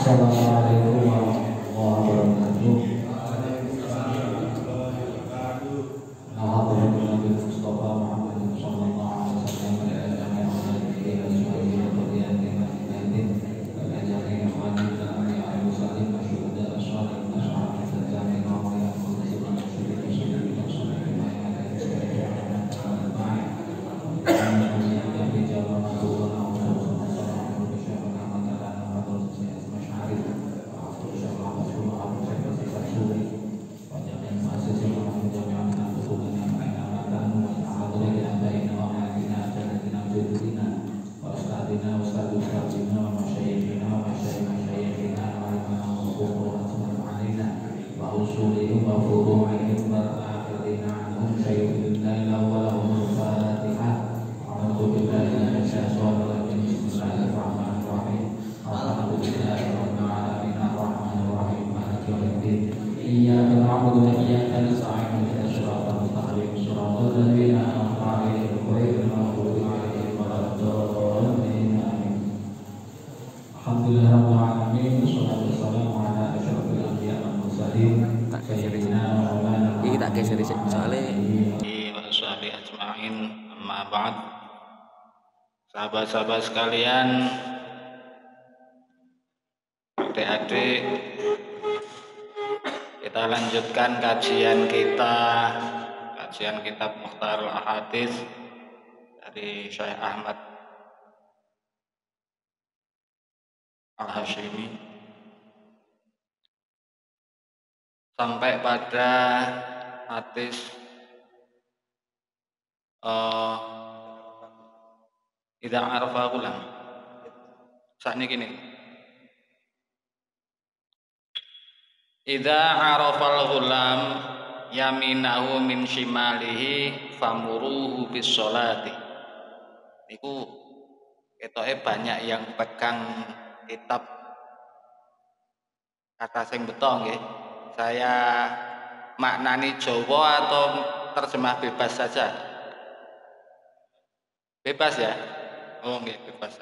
Assalamualaikum warahmatullahi wabarakatuh. Alhamdulillah Nabi Mustafa Muhammad sallallahu alaihi wasallam wa ala alihi wa sahbihi wa sallam wa tabi'in wa tabi'in wa ajma'in wa ala muslimin wa syuhada as-salihin wa sahbihi tabi'in wa ala alihi wa sahbihi wa وأصولهم وفروعهم والآخرين عنهم شيء الليل ولهم الفاتحة أعوذ بالله من الشيطان الرجيم بسم الله الرحمن الرحيم الحمد لله رب العالمين الرحمن الرحيم مالك يوم الدين إياك نعبد وإياك نستعين اهدنا الصراط المستقيم صراط الذين أنعمت عليهم غير المغضوب عليهم ولا الضالين آمين الحمد لله رب العالمين والصلاة والسلام على أشرف الأنبياء والمرسلين Ini tak geser sih soalnya ajma'in amma ba'd. Sahabat-sahabat sekalian, adik-adik, kita lanjutkan kajian kitab Mukhtarul Ahadits dari Syekh Ahmad Al-Hashimi sampai pada hadis idza arafa gulam. Sakniki gini. Idza arafal gulam yaminahu min shimalihi famuruhu bis sholati. Niku ketoke banyak yang pegang kitab kata sing beto nggih. Saya maknani Jawa atau terjemah bebas saja? Bebas ya? Oh nggih, bebas.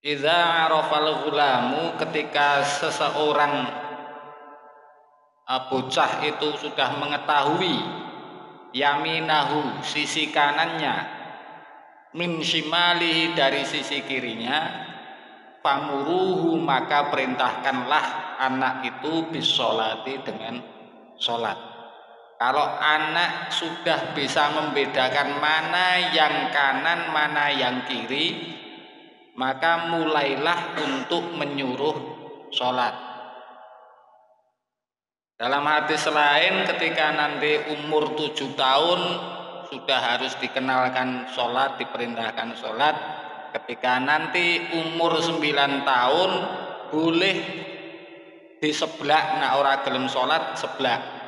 Idza arafal ghulamu, ketika seseorang bocah itu sudah mengetahui yaminahu, sisi kanannya, min shimalihi, dari sisi kirinya, famuruhu, maka perintahkanlah anak itu bisolati, dengan sholat. Kalau anak sudah bisa membedakan mana yang kanan mana yang kiri, maka mulailah untuk menyuruh sholat. Dalam hadis lain, ketika nanti umur 7 tahun sudah harus dikenalkan sholat, diperintahkan sholat. Ketika nanti umur 9 tahun boleh di sebelah, nak ora gelem sholat sebelah.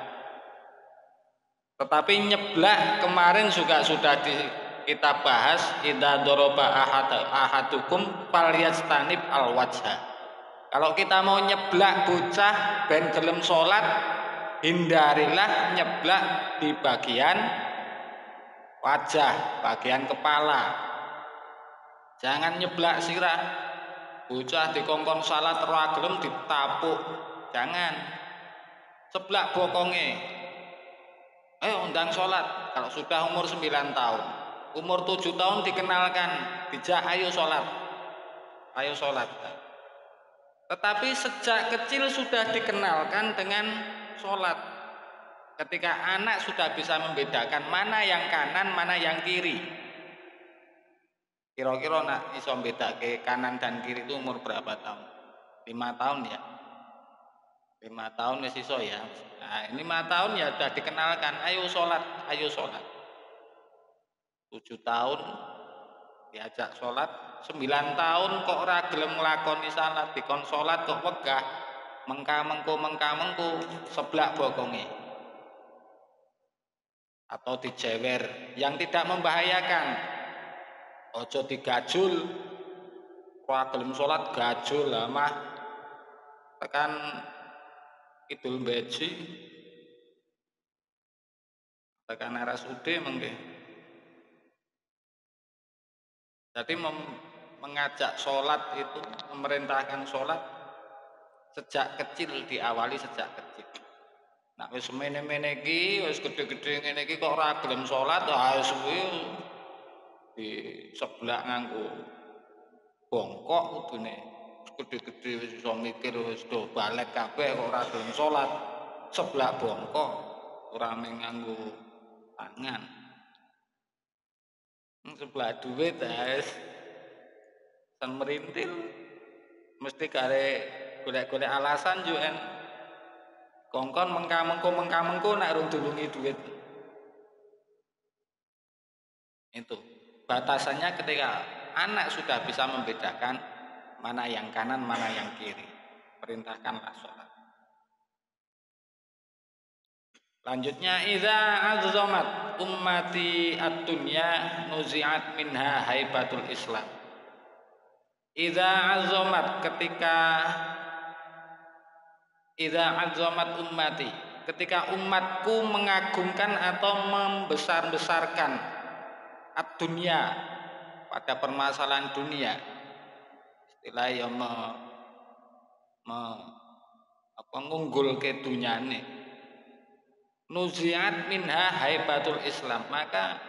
Tetapi nyeblak kemarin juga sudah kita bahas, idza daraba ahadukum falyastanib al-wajha. Kalau kita mau nyeblak bocah ben gelem sholat, hindarilah nyeblak di bagian wajah, bagian kepala. Jangan nyeblak sirah. Bocah dikongkon salat ora gelem ditapuk. Jangan. Seblak bokonge. Ayo undang sholat. Kalau sudah umur 9 tahun, umur 7 tahun dikenalkan, dijak ayo sholat. Ayo sholat. Tetapi sejak kecil sudah dikenalkan dengan sholat. Ketika anak sudah bisa membedakan mana yang kanan, mana yang kiri. Kira-kira nak iso bedake kanan dan kiri itu umur berapa tahun? 5 tahun ya? 5 tahun wis iso ya. Nah, 5 tahun ya sudah dikenalkan, ayo sholat, ayo sholat. 7 tahun diajak sholat, 9 tahun kok ora gelem nglakoni salat, dikon sholat kok wegah, mengka-mengku, seblak bokonge. Atau dijewer yang tidak membahayakan. Ojo digajul, ora gelem sholat gajul lah mah tekan Idul Beji, tekan RSUD mengke. Jadi mengajak sholat itu, memerintahkan sholat sejak kecil, diawali sejak kecil. Nah wis mene-mene iki, wis gede-gede ngene iki kok ora gelem sholat, wis kuwi di sebelah nganggo bongkok kudune. Gede-gede wis iso mikir, wis do balik kabeh kok ora gelem sholat. Sebelah bongkok ora nganggo tangan. Sebelah duit wis san merintil mesti kare golek-golek alasan yo en kongkon mengka-mengko nek rung dulungi duit. Itu batasannya ketika anak sudah bisa membedakan mana yang kanan, mana yang kiri, perintahkanlah sholat. Lanjutnya, idza azzamat ummati ad-dunya nuzi'at minha haibatul Islam. Idza azzamat ummati, ketika umatku mengagungkan atau membesar-besarkan ad-dunya pada permasalahan dunia, istilah yang ngunggulke dunyane, nuziat minha haibatul Islam, maka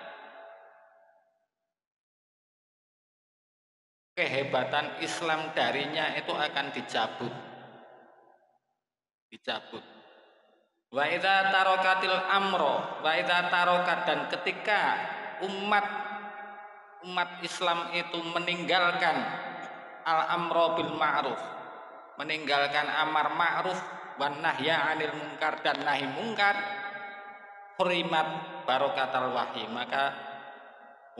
kehebatan Islam darinya itu akan dicabut. Wa idza tarakatil amro, wa idza tarakat, dan ketika umat Islam itu meninggalkan al-amro bil ma'ruf, meninggalkan amar ma'ruf wan nahya 'anil munkar dan nahi munkar, hurimat barokatal wahyi, maka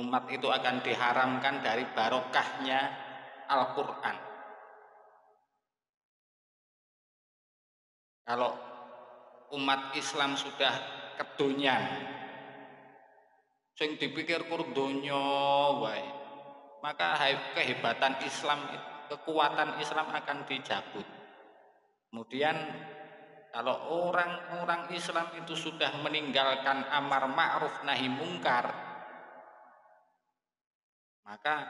umat itu akan diharamkan dari barokahnya Al-Qur'an. Kalau umat Islam sudah kedonyan, sing dipikir kur donya wae, maka kehebatan Islam, kekuatan Islam akan dicabut. Kemudian kalau orang-orang Islam itu sudah meninggalkan amar ma'ruf nahi mungkar, maka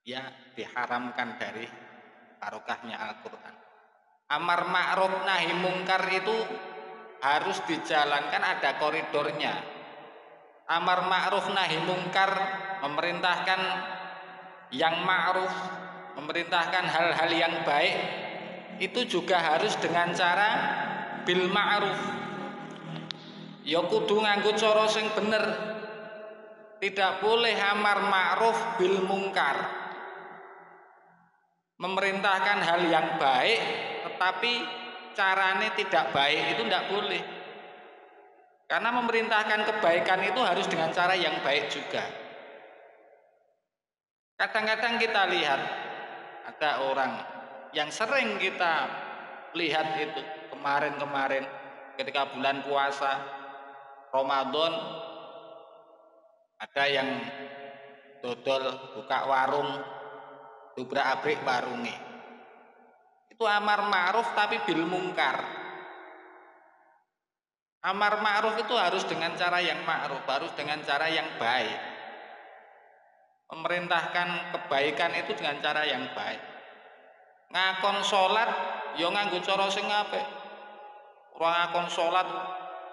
ya diharamkan dari barokahnya Al-Qur'an. Amar ma'ruf nahi mungkar itu harus dijalankan, ada koridornya. Amar ma'ruf nahi mungkar, memerintahkan yang ma'ruf, memerintahkan hal-hal yang baik, itu juga harus dengan cara bil ma'ruf. Ya kudu nganggo cara sing bener. Tidak boleh amar ma'ruf bil mungkar. Memerintahkan hal yang baik tetapi carane tidak baik, itu tidak boleh. Karena memerintahkan kebaikan itu harus dengan cara yang baik juga. Kadang-kadang kita lihat ada orang yang sering kita lihat itu kemarin ketika bulan puasa Ramadan, ada yang dodol buka warung, dobrak-abrik warunge. Itu amar ma'ruf tapi bil mungkar. Amar ma'ruf itu harus dengan cara yang ma'ruf, harus dengan cara yang baik. Memerintahkan kebaikan itu dengan cara yang baik. Ngakon salat ya nganggo cara sing apik. Ora ngakon salat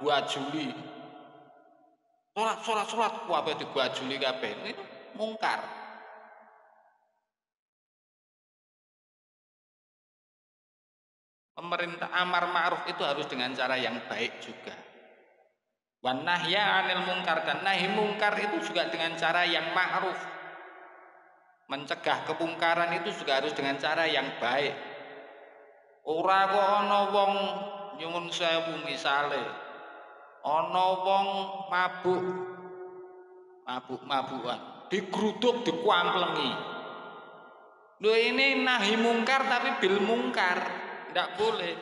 buajuli. Salat kabeh dibuajuli kabeh. Itu mungkar. Pemerintah amar ma'ruf itu harus dengan cara yang baik juga. Wan nahya 'anil munkar, dan nahi mungkar itu juga dengan cara yang ma'ruf. Mencegah kemungkaran itu juga harus dengan cara yang baik. Ora kok ana wong nyuwun sewu misale ana wong mabuk-mabukan, digruduk, dikuamplengi. Lho ini nahi mungkar tapi bil mungkar, tidak boleh.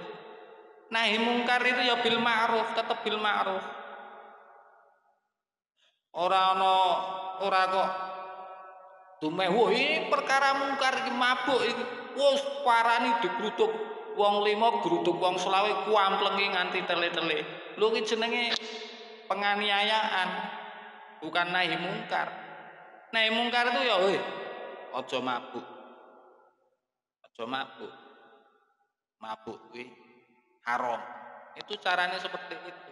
Nahi mungkar itu ya bil ma'ruf, tetap bil ma'ruf. Ora kok dumeh, wah ini perkara mungkar iki, mabuk iki, wis parani digruduk wong 5, gruduk wong 20, kuamplengi nganti tele-tele. Lho iki jenenge penganiayaan, bukan nahi mungkar. Nahi mungkar itu ya aja mabuk. Aja mabuk. Mabuk kuwi haram. Itu caranya seperti itu.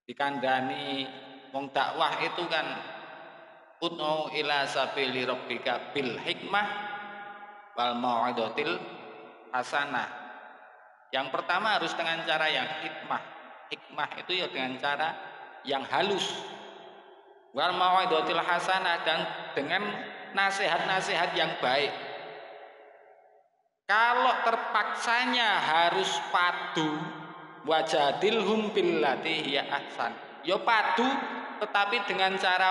Dikandani wong dakwah itu kan ud'u ila sabili rabbika bil hikmah wal mau'izatil hasanah. Yang pertama harus dengan cara yang hikmah. Hikmah itu ya dengan cara yang halus. Wal mau'izatil hasanah, dan dengan nasihat-nasihat yang baik. Kalau terpaksanya harus padu, wajadilhum billati hiya ahsan. Ya padu tetapi dengan cara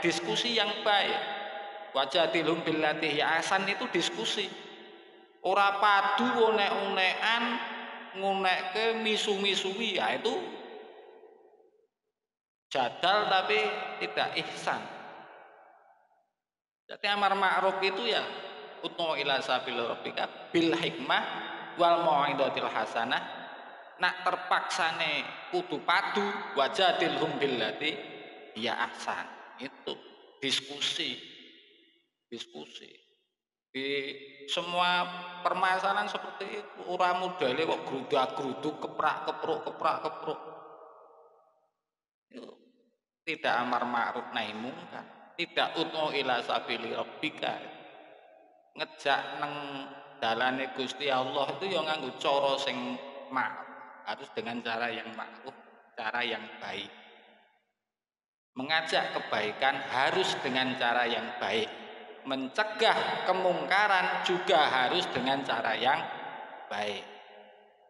diskusi yang baik. Wajadilhum billati hiya ahsan itu diskusi. Ora padu unek-unekan, ngunekke misu-misui, ya itu jadal tapi tidak ihsan. Jadi amar ma'ruf itu ya utnu ila sabil rabbika bil hikmah wal mau'izatil hasanah. Nak terpaksane kudu padu, wajadilhum billati ya ahsan. Itu diskusi. Di semua permasalahan seperti itu, ora modele kok grudak-gruduk, keprak-kepruk. Itu tidak amar ma'ruf nahi mungkar. Tidak utnu ila sabili rabbika, ngejak nang dalane Gusti Allah itu ya nganggo cara sing ma'ruf, harus dengan cara yang ma'ruf, cara yang baik. Mengajak kebaikan harus dengan cara yang baik. Mencegah kemungkaran juga harus dengan cara yang baik.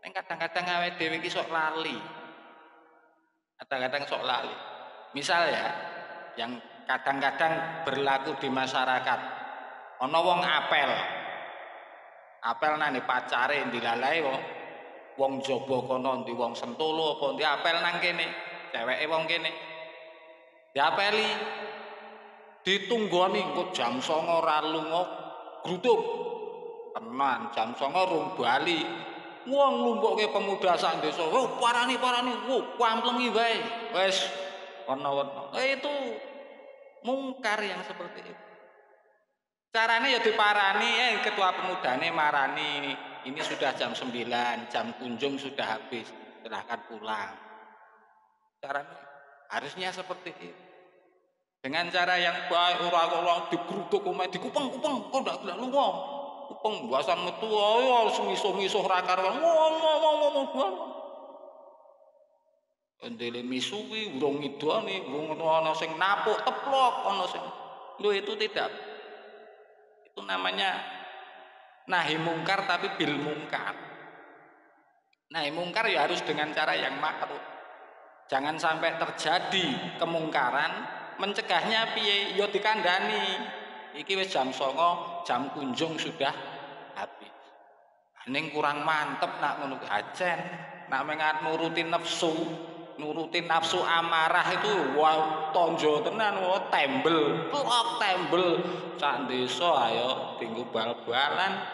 Ning kadang-kadang awake dhewe iki sok lali. Misal ya, yang kadang-kadang berlaku di masyarakat, ana wong apel nang pacare dilalai wong jaba kono ndi wong Sentolo apa ndi apel nang kene, ceweke wong kene diapeli, ditunggoni engko jam 09.00 ora lunga gruduk tenan, jam 09.00 rung bali wong lumpukke pemuda sak desa, parani kamplengi wae wis ana itu mungkar yang seperti itu. Caranya ya diparani, ketua pemudane marani, ini sudah jam 9, jam kunjung sudah habis, silahkan pulang. Caranya harusnya seperti itu. Dengan cara yang baik, orang-orang digeruduk, dikupeng-kupeng, kok ndak lunga. Kupeng buasan metu, ayo misuh-misuh ra karuan. Endele misuwi urung ngidoni, urung ana sing napuk teplok, ana sing. Lho itu tidak. Itu namanya nahi mungkar tapi bil mungkar. Nahi mungkar ya harus dengan cara yang ma'ruf. Jangan sampai terjadi kemungkaran, mencegahnya piye? Ya dikandani. Iki wis jam 09.00, jam kunjung sudah habis. Ning kurang mantep nak ngono ajen, nak mengat nurutin nafsu amarah itu tonjo tenan, tembel sak desa ayo tinggu bal-balan.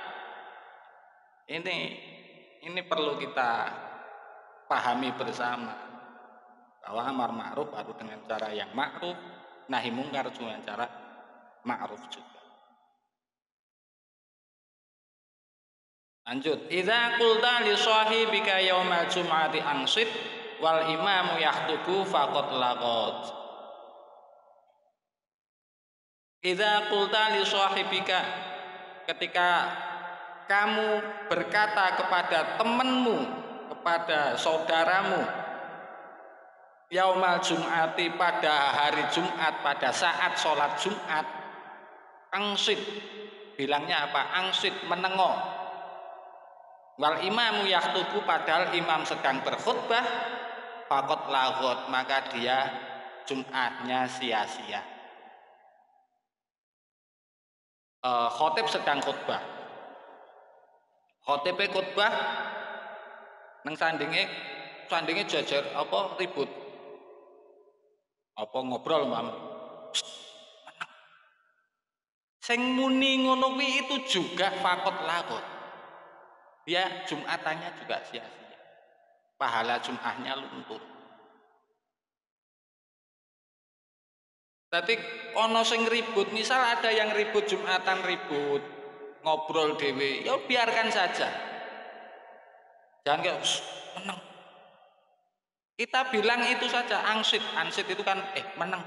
Ini perlu kita pahami bersama bahwa amar ma'ruf harus dengan cara yang ma'ruf, nahi mungkar dengan cara ma'ruf juga. Lanjut, idza qulta li sahibika yaumal jum'ati ansit wal imamu yakhutubu faqad laqad. Idza qulta li sahibika, ketika kamu berkata kepada temanmu, kepada saudaramu, yaumal jum'ati, pada hari Jumat, pada saat sholat Jumat, angsit, bilangnya apa? Angsit, menengok. Wal imamu yakhutubu, padahal imam sedang berkhutbah, faqad laghot, maka dia Jumatnya sia-sia. Khotib sedang khutbah, khotibe khutbah nang sandinge jajar apa ribut apa ngobrol mam. Sing muni ngono kuwi itu juga faqad laghot. Dia Jumatannya juga sia-sia. Pahala Jumatnya luntur. Dadi ana sing ribut, misal ada yang ribut Jumatan ribut, ngobrol dhewe, ya biarkan saja. Jangan kayak menang. Kita bilang itu saja, angsit itu kan menang.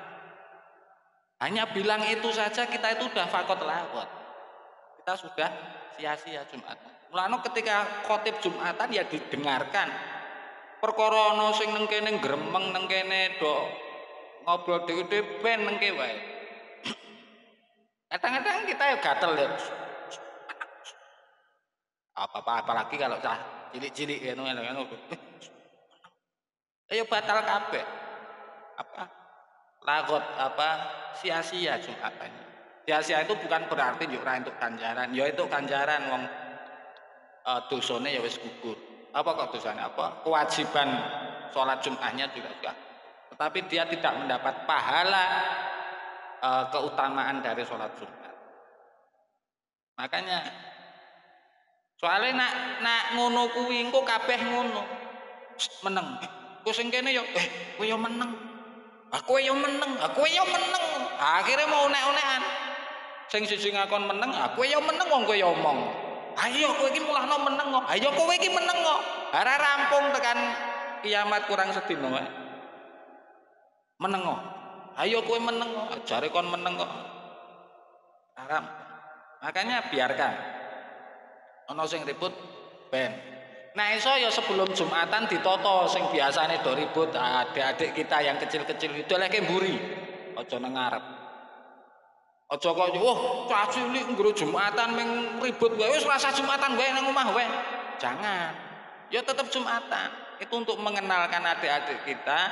Hanya bilang itu saja kita itu sudah fakot lawat. Kita sudah sia-sia Jumatan. Mulane ketika khotib Jumatan ya didengarkan. Perkara ana sing neng kene gremeng neng kene do ngobrol dhewe-dhewe ben nengke wae. Kadang-kadang kita ya gatel ya. Apalagi kalau cah cilik-cilik ngono. Ayo batal kabeh. Lagot sia-sia Jumatannya. Sia-sia itu bukan berarti yo ora entuk ganjaran, ya itu ganjaran wong dosane ya wis gugur. Apa kok dosane? Kewajiban sholat Jumatnya juga sudah. Tetapi dia tidak mendapat pahala keutamaan dari sholat Jumat. Makanya soalnya nak ngono kuwi engko kabeh ngono. Meneng. Ku sing kene yo kowe yo meneng. Aku yo meneng. Akhirnya mau unek-unekan. Sing siji ngakon meneng, aku yo meneng wong kowe yo omong. Ayo kowe iki mulahno meneng kok. Ayo kowe iki meneng kok. Ora rampung tekan kiamat kurang sedina wae. Meneng kok. Ayo kowe meneng kok. Jare kon meneng kok. Haram. Makanya biarkan. Ana sing ribut ben. Nah iso ya sebelum Jumatan ditoto sing biasane do ribut adik-adik kita yang kecil-kecil itu lek mburi. Aja nang ngarep. Aja kok cah cilik nggro Jumatan ming ribut wae wis rasa Jumatan wae nang omah wae. Jangan. Ya tetap Jumatan. Itu untuk mengenalkan adik-adik kita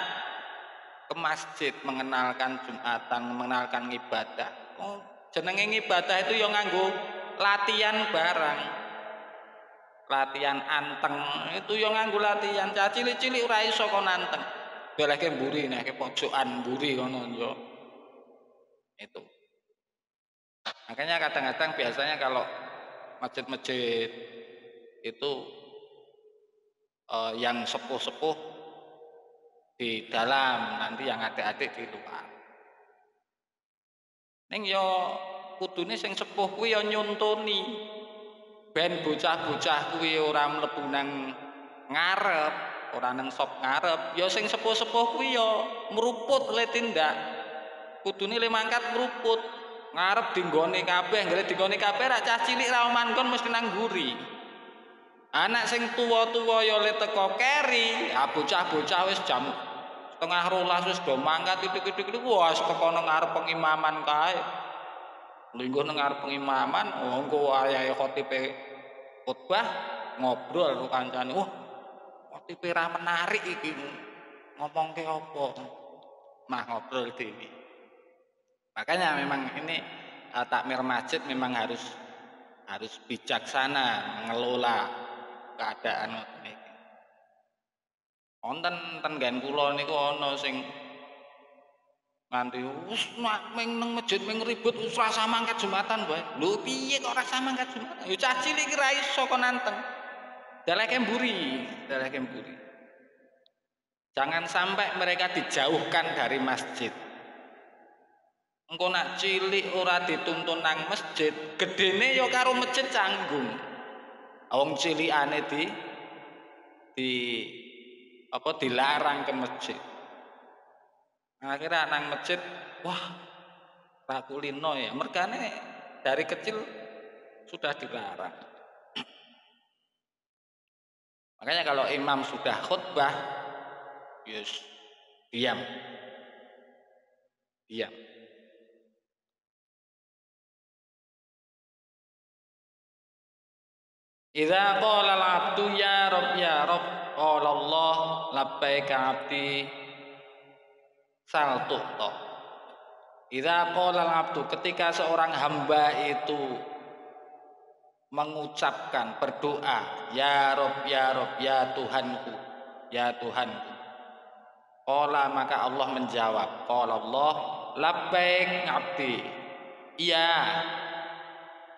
ke masjid, mengenalkan Jumatan, mengenalkan ibadah. Oh, jenenge ibadah itu yang nganggo latihan barang. Latihan anteng itu yang nganggo latihan. Cah cilik-cilik ora iso kon anteng. Beleke mburi nek pojokan mburi ngono yo. Itu. Makanya kadang-kadang biasanya kalau masjid-masjid itu yang sepuh-sepuh di dalam, nanti yang adik-adik di luar. Ning yo kudune sing sepuh kuwi yo nyuntuni. Ben bocah-bocah kuwi ora mlebu nang ngarep, ora nang sop ngarep, ya sing sepuh-sepuh kuwi ya mruput le tindak. Kudune le mangkat mruput. Ngarep dinggone kabeh, nggale dinggone kabeh ra cah cilik ra mangkon mesti nang mburi. Anak sing tuwa-tuwa ya le teko keri, bocah-bocah wis jam 11:30 wis do mangkat titik-titik wah teko nang ngarep pengimaman kae. Linggo nang ngarep pengimaman, engko ayahe khotibe khotbah ngobrol karo kancane. Khotibe ra menarik iki. Ngomongke apa? Mah ngobrol dhewe. Makanya memang ini takmir masjid memang harus bijaksana mengelola keadaan ngoten iki. Wonten ten kula niku ana sing nganti wis ming nang masjid ming ribut wis rasa mangkat Jumatan wae. Lho piye kok rasa mangkat Jumatan? Ya cah cilik iki ra iso kon nanteng. Daleke mburi. Jangan sampai mereka dijauhkan dari masjid. Engko nak cilik ora dituntun nang masjid, gedene ya karo masjid canggung. Wong cilikane dilarang ke masjid. Akhirnya nang masjid, wah ra kulino ya. Mergane dari kecil sudah dilarang. Makanya kalau imam sudah khutbah, yes, diam. Idza qala al-'abdu ya Rabb qala Allah labbaika 'abdi saltuqta. Idza qala al-'abdu ketika seorang hamba itu mengucapkan berdoa ya Rabb ya Tuhanku qala maka Allah menjawab qala Allah labbaik 'abdi iya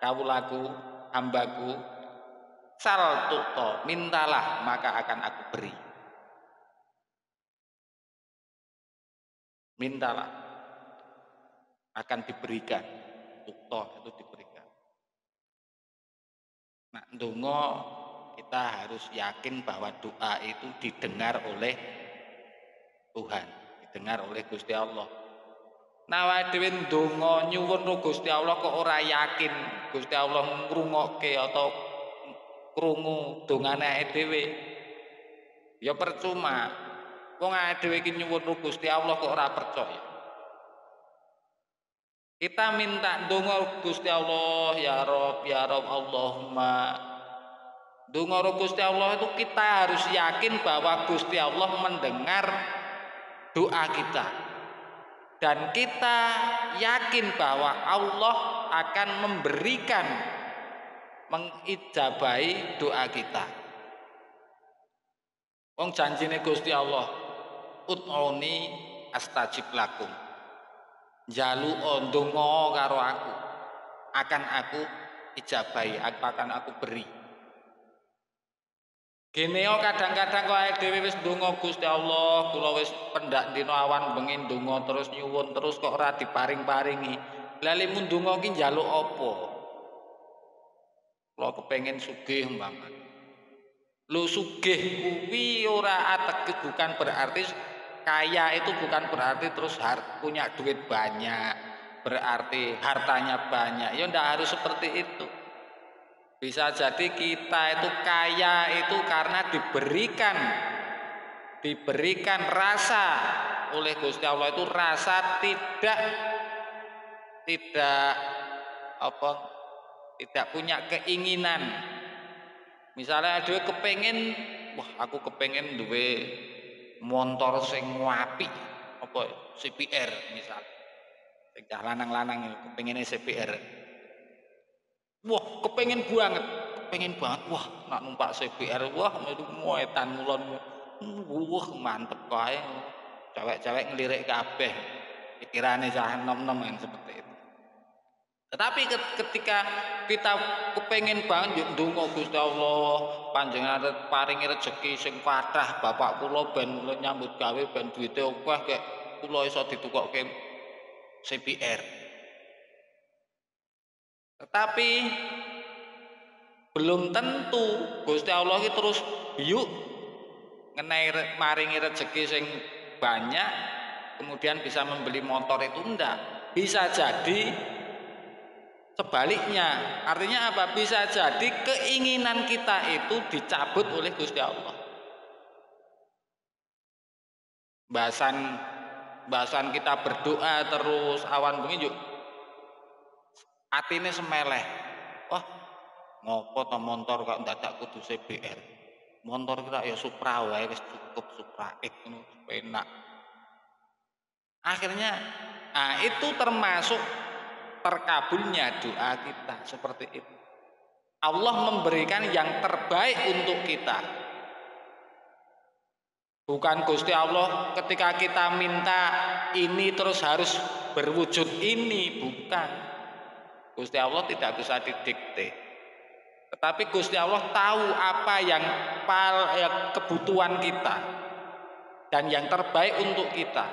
kawulaku hambaku sal tuto mintalah maka akan aku beri. Mintalah. akan diberikan. Tukto itu diberikan. Nah, ndonga kita harus yakin bahwa doa itu didengar oleh Tuhan, didengar oleh Gusti Allah. Nah, awake dhewe ndonga nyuwun ro Gusti Allah kok ora yakin Gusti Allah ngrungokke atau krungu dongane awake dhewe, ya percuma. Wong awake dhewe iki nyuwun ro Gusti Allah kok ora percaya. Kita minta ndonga Gusti Allah, ya Rob, Allahumma. Ndonga ro Gusti Allah itu kita harus yakin bahwa Gusti Allah mendengar doa kita. Dan kita yakin bahwa Allah akan memberikan, mengijabahi doa kita. Wong janjine Gusti Allah, ud'uni astajib lakum. Njaluk ndonga karo aku, akan aku ijabahi, akan aku beri. Gene kadang-kadang kok awake dhewe wis ndonga Gusti Allah, kula wis pendak dina awan bengi ndonga terus nyuwun terus kok ora diparing-paringi. Lah limun ndonga ki njaluk apa? Kula kepengin sugih umpamane. Lho sugih kuwi ora ateges, bukan berarti kaya itu bukan berarti terus punya duit banyak, berarti hartanya banyak. Ya ndak harus seperti itu. Bisa jadi kita itu kaya itu karena diberikan rasa oleh Gusti Allah, itu rasa tidak punya keinginan. Misalnya ada kepengen, wah aku kepengen duwe motor sing apik, apa CBR misal. Sing lanang-lanang kepengene CBR. Wah, kepengen banget. Wah, nak numpak CBR, wah itu muetan ngulon. Wah, mantep kae. Cewek-cewek ngelirik kabeh. Pikirane cah nom-nom yang seperti itu. Tetapi ketika kita kepengen banget ndonga Gusti Allah, panjenengan paringi rezeki sing kathah, bapak kula ben nyambut gawe ben duwite akeh kek kula iso ditukokke CBR. Tetapi belum tentu Gusti Allah iki terus yuk ngenai maringi rezeki sing banyak kemudian bisa membeli motor itu, ndak. Bisa jadi sebaliknya. Artinya apa? Bisa jadi keinginan kita itu dicabut oleh Gusti Allah. Bahasan kita berdoa terus awan bengi yuk atine semeleh. Wah, ngopo to motor kok ndadak kudu CBR. Motor kita ya Supra wae wis cukup, Supra X ngono penak. Akhirnya itu termasuk terkabulnya doa kita seperti itu. Allah memberikan yang terbaik untuk kita. Bukan Gusti Allah ketika kita minta ini terus harus berwujud ini, bukan. Gusti Allah tidak bisa didikte. Tetapi Gusti Allah tahu apa yang kebutuhan kita dan yang terbaik untuk kita.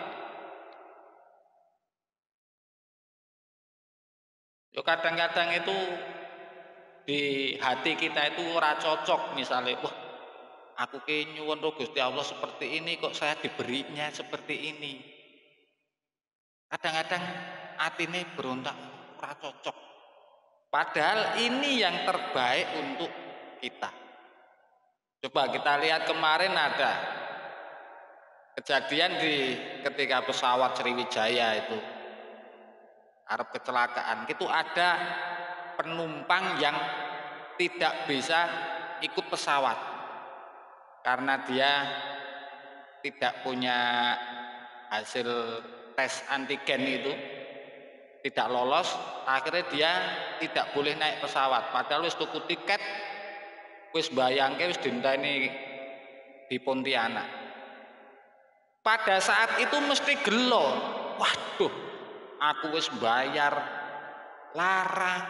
Yo kadang-kadang itu di hati kita itu ora cocok, misalnya, wah aku ki nyuwun ro Gusti Allah seperti ini kok saya diberinya seperti ini. Kadang-kadang atine berontak, ora cocok. Padahal ini yang terbaik untuk kita. Coba kita lihat kemarin ada kejadian ketika pesawat Sriwijaya itu arep kecelakaan. Itu ada penumpang yang tidak bisa ikut pesawat karena dia tidak punya hasil tes antigen itu, tidak lolos, akhirnya dia tidak boleh naik pesawat. Padahal wis tuku tiket, wis bayangke wis dinteni di Pontianak. Pada saat itu mesti gelo. Waduh, aku wis bayar larang,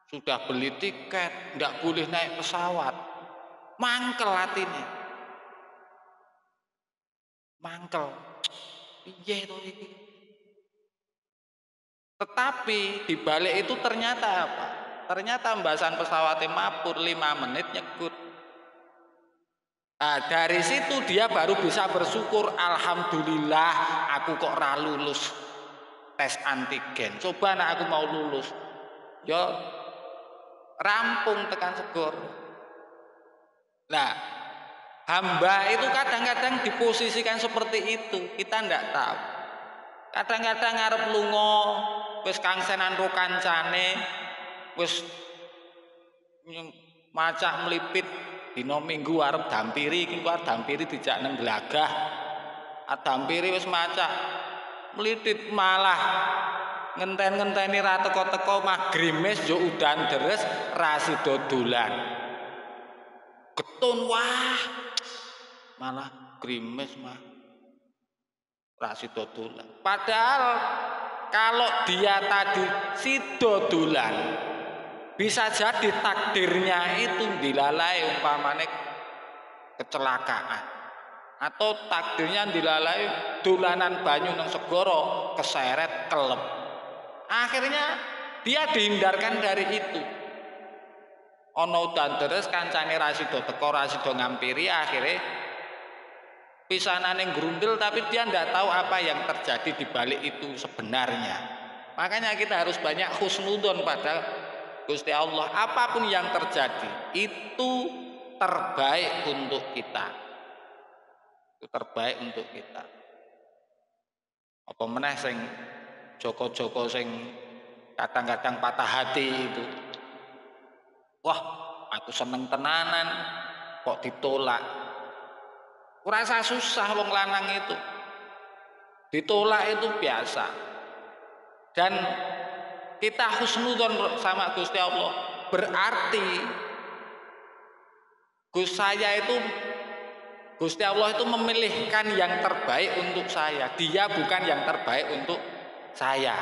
sudah beli tiket, ndak boleh naik pesawat. Mangkel atine. Mangkel. Piye to iki? Tetapi di balik itu ternyata apa? Ternyata pembahasan pesawatnya mabur 5 menit nyekut. Nah, dari situ dia baru bisa bersyukur, alhamdulillah aku kok ora lulus tes antigen. Coba nak aku mau lulus, yo rampung tekan segor. Nah, hamba itu kadang-kadang diposisikan seperti itu, kita ndak tahu. Kadang-kadang ngarep lunga, wis kangsenan ro kancane, wis macak melipit dina Minggu arep dampiri, iki arep dampiri dijak nang Glagah. Dampiri wis macak melitit malah ngenten-ngenteni ra teko-teko magrimis yo udan deres ra sida dolan. Getun wah. Malah grimis mah ra sida dolan. Padahal kalau dia tadi sida dolan bisa jadi takdirnya itu dilalai umpamane kecelakaan atau takdirnya dilalai dolanan banyu nang segara keseret kelep. Akhirnya dia dihindarkan dari itu. Ono udan deres kancane ra sida teko ra sida ngampiri, akhirnya pisanane grundel tapi dia ndak tahu apa yang terjadi di balik itu sebenarnya. Makanya kita harus banyak husnudzon pada Gusti Allah. Apapun yang terjadi itu terbaik untuk kita. Itu terbaik untuk kita. Apa meneh sing Joko-joko sing kadang-kadang patah hati itu. Wah, aku seneng tenanan kok ditolak. Kurasa susah wong lanang itu. Ditolak itu biasa. Dan kita husnudzon sama Gusti Allah. Berarti Gusti Allah itu memilihkan yang terbaik untuk saya. Dia bukan yang terbaik untuk saya.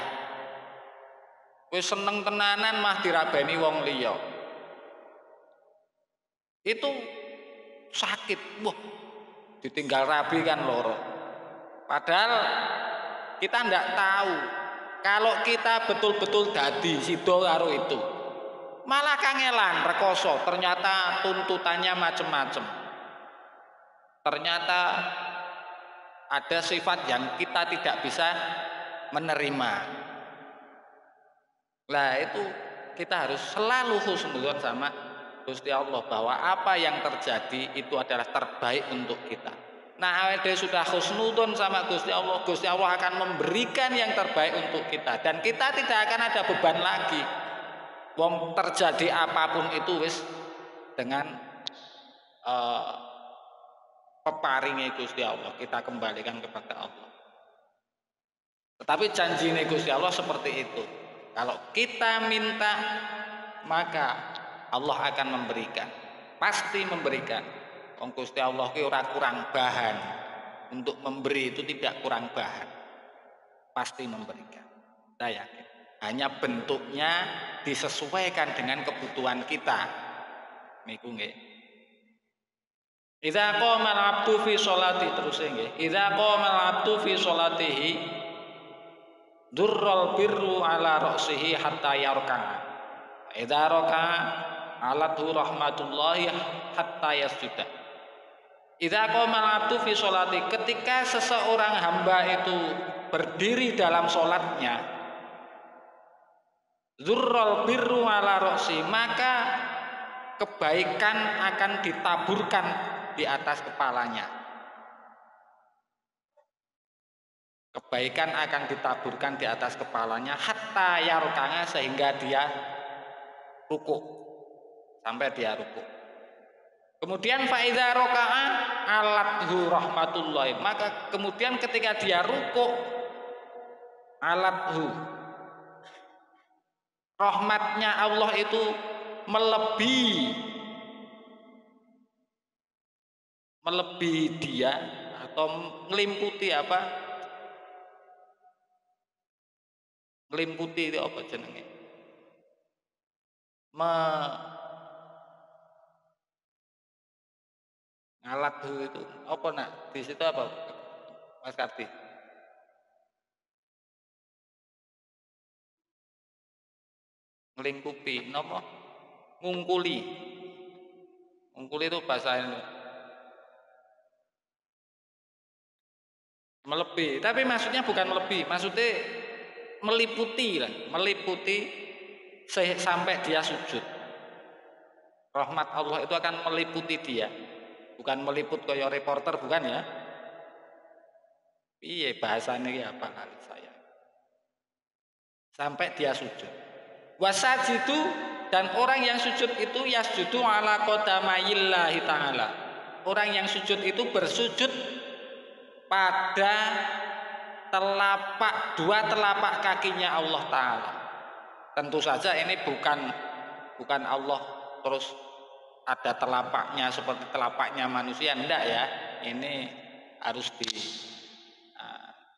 Wis seneng tenanan mah dirabeni wong liya. Itu sakit. Wah, ditinggal rabi kan loro. Padahal kita ndak tahu kalau kita betul-betul dadi sida karo itu. Malah kangelan rekoso, ternyata tuntutannya macam-macam. Ternyata ada sifat yang kita tidak bisa menerima. Lah itu kita harus selalu husnudzon sama Gusti Allah bahwa apa yang terjadi itu adalah terbaik untuk kita. Nah, awake sudah husnudzon sama Gusti Allah akan memberikan yang terbaik untuk kita dan kita tidak akan ada beban lagi. Wong terjadi apapun itu wis dengan peparinge Gusti Allah, kita kembalikan kepada Allah. Tetapi janji Gusti Allah seperti itu. Kalau kita minta, maka Allah akan memberikan. Pasti memberikan. Wong Gusti Allah ki ora kurang bahan. Untuk memberi itu tidak kurang bahan. Pasti memberikan. Saya yakin. Hanya bentuknya disesuaikan dengan kebutuhan kita. Niku nggih. Idza qama al-'abdu fi sholati terus nggih. Idza qama al-'abdu fi sholatihi durral birru ala ra'sihi hatta yarka'a. Idza raka'a alathu rahmatullahi hatta yasjuda. Idza qama al-'abdu fi sholati, ketika seseorang hamba itu berdiri dalam sholatnya, durral birru ala ra'si, maka kebaikan akan ditaburkan di atas kepalanya. Kebaikan akan ditaburkan di atas kepalanya hatta yarkanga, sehingga dia rukuk, sampai dia rukuk. Kemudian faidza raka'a alathu rahmatullahi, maka kemudian ketika dia rukuk, alathu, rahmatnya Allah itu melebihi dia atau melimputi apa? Melimputi itu apa jenenge? Ngalat itu apa nak? Di situ apa? Mas Karti? nglingkupi, napa? Ngungkuli. Ngungkuli itu bahasa melebihi, tapi maksudnya bukan melebihi, maksudnya meliputi lah, meliputi sampai dia sujud. Rahmat Allah itu akan meliputi dia, bukan meliput kaya reporter, bukan ya. Iya bahasanya ya apa kali saya. Sampai dia sujud. Wasajidu, dan orang yang sujud itu yasjudu ala qadamayillahi ta'ala. Orang yang sujud itu bersujud pada dua telapak kakinya Allah Ta'ala. Tentu saja ini bukan Allah terus ada telapaknya seperti telapaknya manusia, enggak ya. Ini harus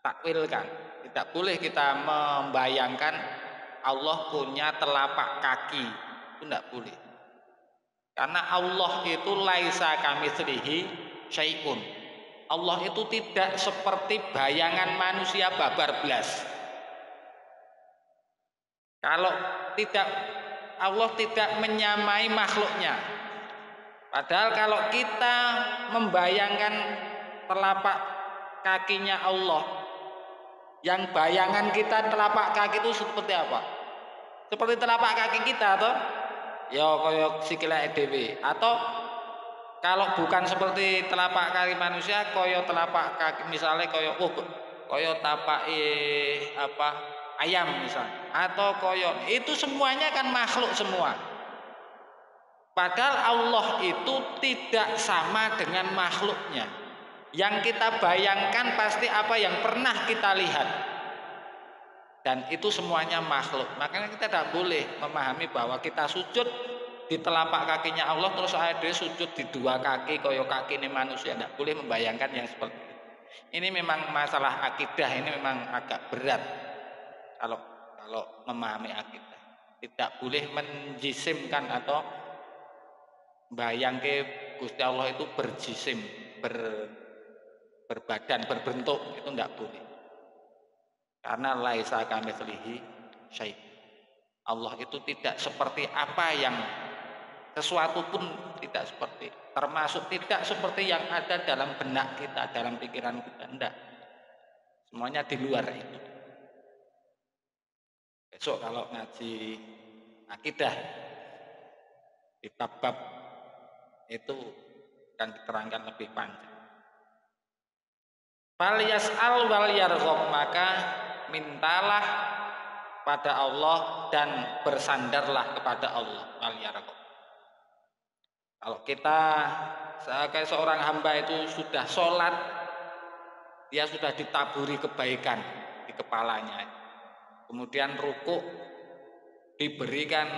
ditakwilkan. Tidak boleh kita membayangkan Allah punya telapak kaki, itu enggak boleh. Karena Allah itu laisa kamitslihi syai'un. Allah itu tidak seperti bayangan manusia babar blas. Kalau Allah tidak menyamai makhluknya. Padahal kalau kita membayangkan telapak kakinya Allah, yang bayangan kita telapak kaki itu seperti apa? Seperti telapak kaki kita atau ya kaya sikile dhewe, atau kalau bukan seperti telapak kaki manusia, kaya telapak kaki misalnya kaya tapak ayam misalnya, atau kaya itu semuanya kan makhluk semua. Padahal Allah itu tidak sama dengan makhluknya. Yang kita bayangkan pasti apa yang pernah kita lihat. Dan itu semuanya makhluk. Makanya kita tidak boleh memahami bahwa kita sujud di telapak kakinya Allah terus ada sujud di dua kaki kaya kaki ini manusia. Tidak boleh membayangkan yang seperti itu. Ini memang masalah akidah, ini memang agak berat kalau memahami akidah. Tidak boleh menjisimkan atau bayangke Gusti Allah itu berjisim, berbadan, berbentuk, itu tidak boleh. Karena laisa kamitslihi syai'. Allah itu tidak seperti apa yang sesuatu pun tidak seperti, termasuk tidak seperti yang ada dalam benak kita, dalam pikiran kita, enggak. Semuanya di luar itu. Besok kalau ngaji akidah di bab-bab itu akan diterangkan lebih panjang. Fal yas'al wal yarghab, maka mintalah pada Allah dan bersandarlah kepada Allah. Wal yarghab. Kalau kita sebagai seorang hamba itu sudah sholat, dia sudah ditaburi kebaikan di kepalanya. Kemudian rukuk, diberikan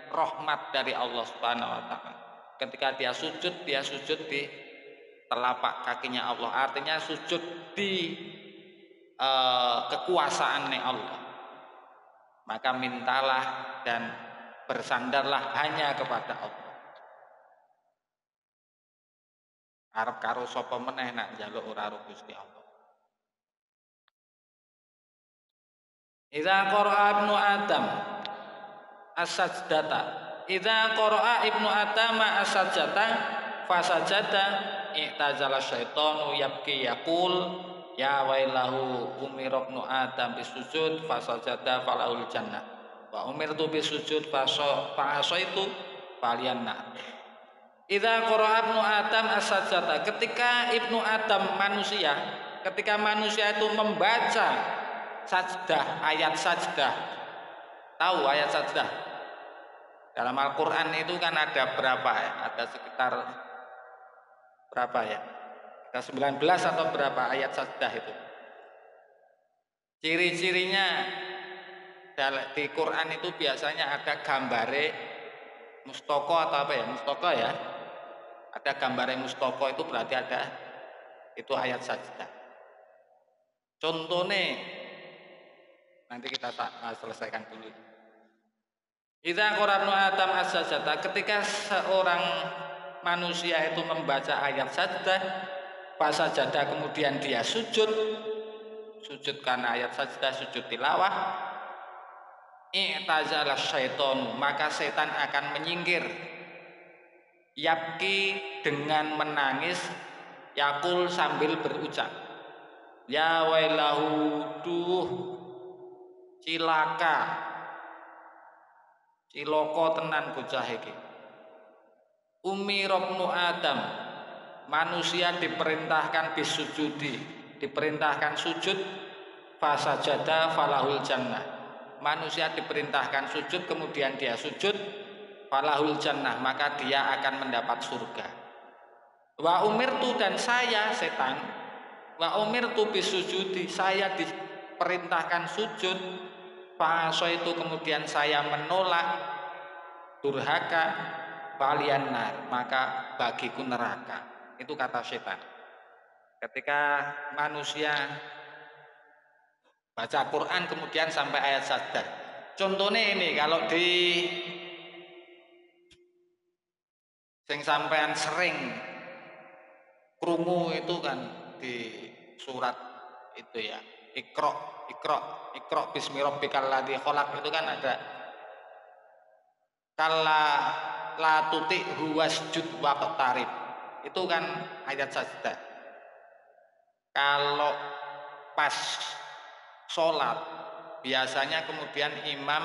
rahmat dari Allah Subhanahu wa taala. Ketika dia sujud di telapak kakinya Allah. Artinya sujud di kekuasaannya Allah. Maka mintalah dan bersandarlah hanya kepada Allah. Arep karo sapa meneh nak njaluk ora karo Gusti Allah. Idza qara'a ibnu Adam as-sajdata. Idza qara'a ibnu Adam as-sajdata fasajada i'tazala syaitanu yabki yaqul ya wailahu umira ibnu Adam bisujud fasajada falahul jannah wa umirtu bisujud fasaitu falianna. Idza qara'a ibnu Adam as-sajdata, ketika ibnu Adam manusia, ketika manusia itu membaca sajdah, ayat sajdah. Tahu ayat sajdah? Dalam Al-Qur'an itu kan ada berapa ya? Ada sekitar berapa ya? Ada 19 atau berapa ayat sajdah itu. Ciri-cirinya di Quran itu biasanya ada gambare mustoko atau apa ya? Mustoko ya. Ada gambare mustoko itu berarti ada itu ayat sajdah. Contohnya nanti kita selesaikan dulu. Idza qara'nu Adam as-sajdah, ketika seorang manusia itu membaca ayat sajdah, fasajada kemudian dia sujud karena ayat sajdah, sujud tilawah, i'tazala syaitonu, maka setan akan menyingkir. Yabki, dengan menangis, yakul sambil berucap, ya wailahu, duh cilaka, ciloko tenan bocah iki. Umi robnu Adam, manusia diperintahkan bisujudi, diperintahkan sujud, fasajada falahul jannah. Manusia diperintahkan sujud, kemudian dia sujud, falahul jannah, maka dia akan mendapat surga. Wa umirtu, dan saya setan, wa umirtu bisujudi, saya diperintahkan sujud, faso itu kemudian saya menolak, durhaka, falian nar, maka bagiku neraka. Itu kata setan. Ketika manusia baca Quran kemudian sampai ayat sajdah. Contohnya ini, kalau di sing sampean sering krungu itu kan di surat itu ya, Iqra bismi rabbikal ladzi khalaq, itu kan ada kalla la tuti'hu wasjud waqtarib. Itu kan ayat sajdah. Kalau pas sholat biasanya kemudian imam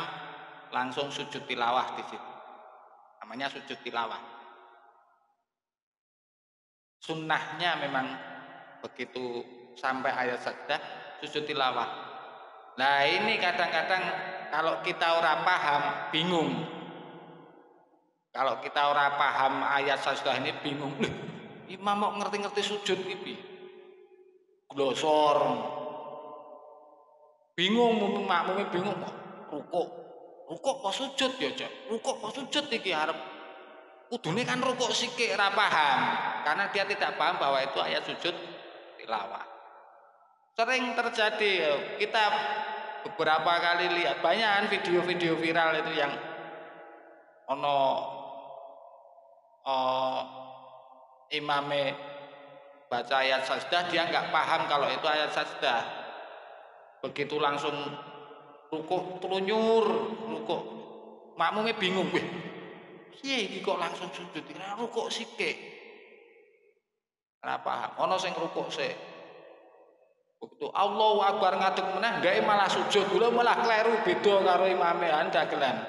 langsung sujud tilawah di situ, namanya sujud tilawah. Sunnahnya memang begitu sampai ayat sajdah sujud tilawah. Nah ini kadang-kadang kalau kita ora paham bingung. Kalau kita ora paham ayat sajdah ini bingung. Imam mau ngerti-ngerti sujud iki. Glosor. Bingung, makmumnya bingung, rukuk kok sujud ya, Cok. Rukuk kok sujud iki arep. Kudune kan rukuk sikik, ora paham. Karena dia tidak paham bahwa itu ayat sujud tilawah. Sering terjadi, kita beberapa kali lihat banyak video-video viral itu yang ono imame baca ayat sajdah, dia nggak paham kalau itu ayat sajdah. Begitu langsung rukuk telunyur, rukuk makmumnya bingung, weh piye iki kok langsung sujud, ora rukuk sithik, ora paham. Ana sing rukuk sik, begitu Allahu Akbar ngadeg meneh ndake malah sujud, lho malah kleru, beda karo imame, dagelan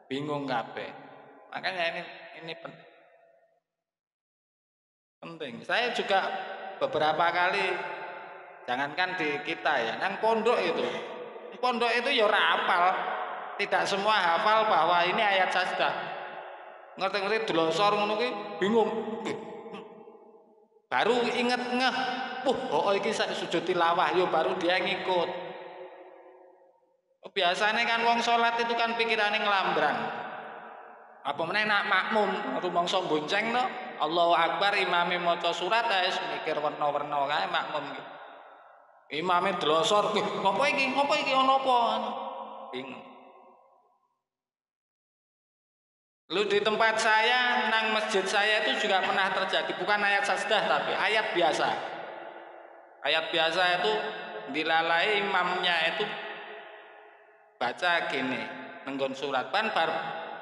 bingung kabeh. Makanya ini penting. Saya juga beberapa kali, jangankan di kita ya, nang pondok itu ya ora hafal, tidak semua hafal bahwa ini ayat sajdah. Ngerti-ngerti delosor ngono kuwi bingung. Baru inget ngeh, iki sujud tilawah, yo baru dia ngikut. Biasanya kan wong salat itu kan pikirannya ngelambrang. Apa meneh nak makmum rumangsa bonceng to, Allahu Akbar, imame maca surat wis mikir werna-werna kae makmum. Imame delosor, ngopo iki ana apa? Bingung. Lu di tempat saya, nang masjid saya itu juga pernah terjadi, bukan ayat sajdah tapi ayat biasa. Ayat biasa itu dilalai imamnya itu baca gini, nenggon surat pan bar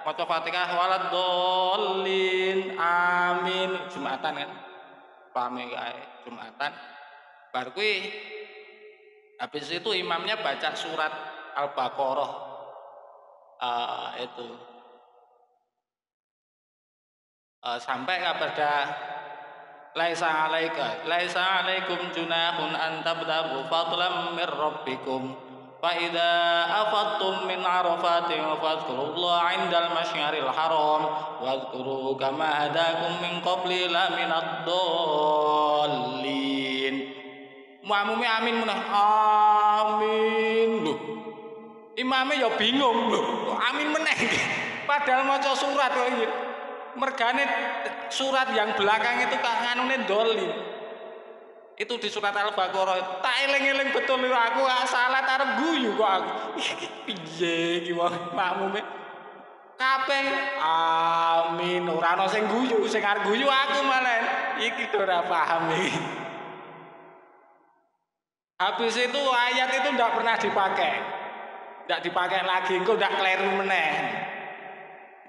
maca Fatihah waladdallin amin, Jumatan kan. Pahame kae Jumatan. Bar kuwi habis itu imamnya baca surat Al-Baqarah sampai kepada laisa alaikum junahun an tabtagu fadlan mir rabbikum fa idza afattum min arafatin fadhkurullaha 'indal masyaril haram wadhkuru kama hadakum min qabli la minad dallin. Makmume amin meneh, amin. Lho, imame ya bingung, lho, amin meneh. Padahal maca surat kok iki. Mergane surat yang belakang itu kak nganune dolin. Itu di surat Al-Baqarah. Tak eling-eling betul aku salat arep guyu kok aku. Piye iki wong makmume kabeh amin, ora ana sing guyu, sing arep guyu aku malah. Iki ora paham iki. Habis itu ayat itu tidak pernah dipakai. ndak dipakai lagi, engko ndak kleru meneh.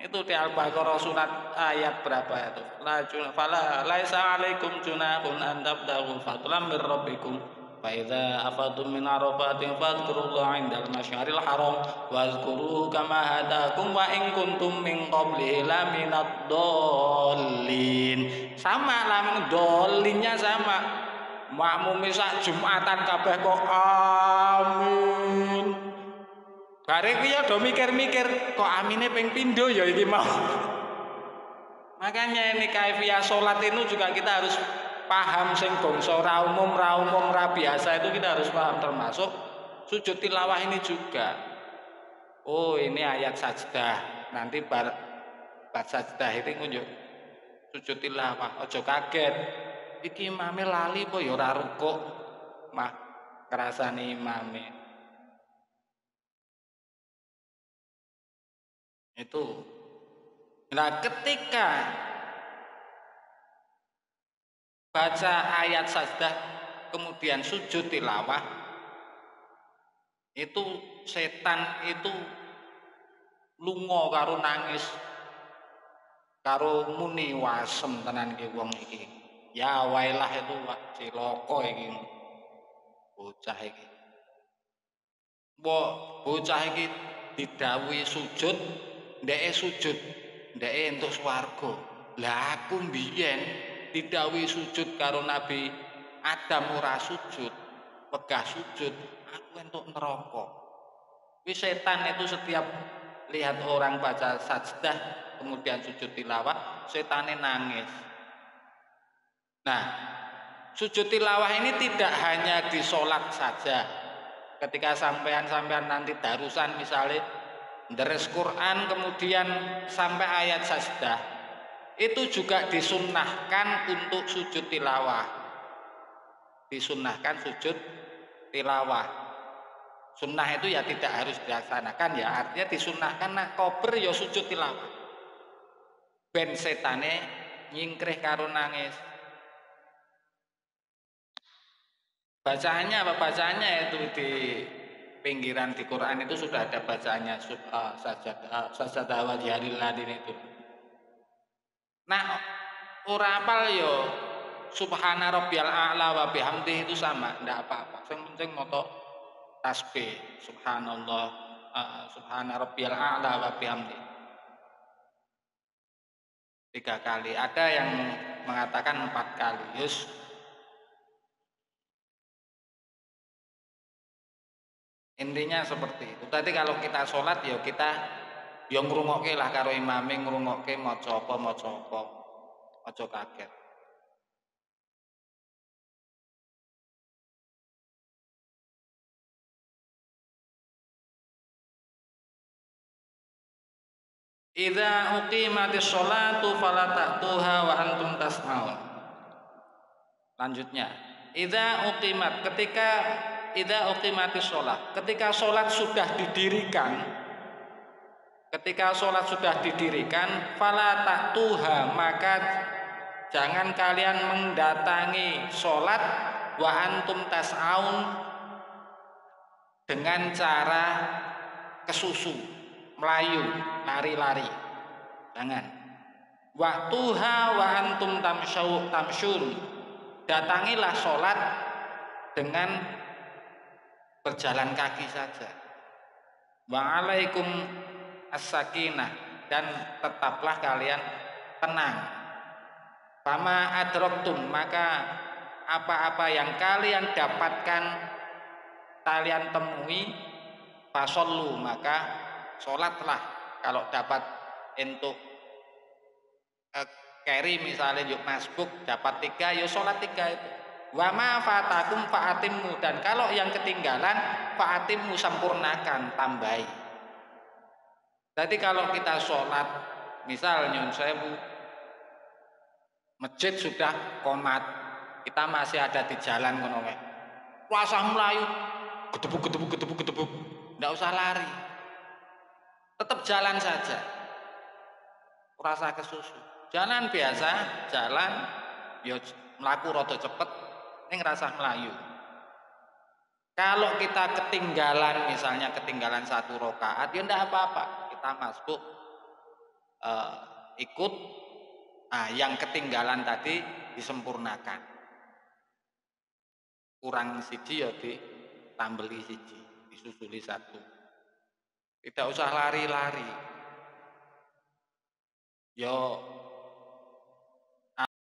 Itu di Al-Baqarah surat ayat berapa itu? La junah fala laisa alaikum junahun an tabtaghu fadlan min rabbikum fa idza afatum min arafatin fadhkurullaha 'indal masyaril haram wazkuruhu kama hadakum wa in kuntum min qablihi laminad dallin. Sama lamin dollinnya sama. Makmum sak Jumatan kabeh kok amin. Bareng ya do mikir-mikir kok amine ping pindho ya iki mau. Makanya ini kaifiah salat itu juga kita harus paham sing bangsa ra umum ra biasa itu kita harus paham, termasuk sujud tilawah ini juga. Oh, ini ayat sajdah. Nanti bar sajdah itu ngunjuk sujud tilawah. Aja kaget. Iki imame lali apa ya ora rukuk. Mah kerasane imame. Itu. Nah, ketika baca ayat sajdah kemudian sujud tilawah, itu setan itu lunga karo nangis karo muni wasem tenan iki wong iki. Ya wailah itu cilaka iki. Bocah iki. Bocah iki didhawuhi sujud, ndeke sujud, ndeke entuk swarga. Lah aku mbiyen didhawuhi sujud karo Nabi Adam ora sujud, wegah sujud, aku entuk neraka. Wis setan itu setiap lihat orang baca sajdah kemudian sujud tilawah, setane nangis. Nah, sujud tilawah ini tidak hanya di sholat saja. Ketika sampean nanti darusan misalnya deres Quran kemudian sampai ayat sajdah, itu juga disunnahkan untuk sujud tilawah. Disunnahkan sujud tilawah. Sunnah itu ya tidak harus dilaksanakan ya, artinya disunnahkan nak kober ya sujud tilawah. Ben setane nyingkrih karo nangis. Bacaannya apa? Bacaannya itu di pinggiran di Quran itu sudah ada bacaannya sajdah wa jahilil ladin itu. Nah, ora apal yo subhana rabbiyal a'la wa bihamdihi itu sama, ndak apa-apa. Sing penting moto tasbih subhanallah subhana rabbiyal a'la wa bihamdihi. 3 kali. Ada yang mengatakan 4 kali. Yus. Intinya seperti itu. Tadi kalau kita sholat ya kita yang ngrungokke lah karo imame, ngrungokke maca apa. Aja kaget. Idza uqimatis sholatu fala ta'tuha wa antum tas'aun. Lanjutnya, idza uqimatis sholat, ketika sholat sudah didirikan, fala ta'tuha, maka jangan kalian mendatangi sholat wa antum tas'aun dengan cara kesusu, melayu, lari-lari. Jangan. Waktuha wa antum tamsyun. Datangilah sholat dengan berjalan kaki saja. Wa alaikum as-sakinah, dan tetaplah kalian tenang. Fama adraktum, maka apa-apa yang kalian dapatkan, kalian temui, fasollu, maka sholatlah. Kalau dapat untuk carry misalnya yuk masbuk dapat 3, ya sholat 3 itu. Wa ma fatakum fa'atimmu, dan kalau yang ketinggalan fa'atimmu, sempurnakan, tambahi. Jadi kalau kita sholat misal nyun sewu masjid sudah qomat, kita masih ada di jalan ngono wae, puasa melayu gedebuk, ndak usah lari, tetap jalan saja, rasa kesusu, jalan biasa, jalan yo mlaku rada cepet ning rasah melayu. Kalau kita ketinggalan, misalnya ketinggalan 1 rakaat, ya enggak apa-apa, kita masuk ikut. Yang ketinggalan tadi disempurnakan, kurang siji ya ditambeli siji, disusuli 1. Tidak usah lari-lari. Yo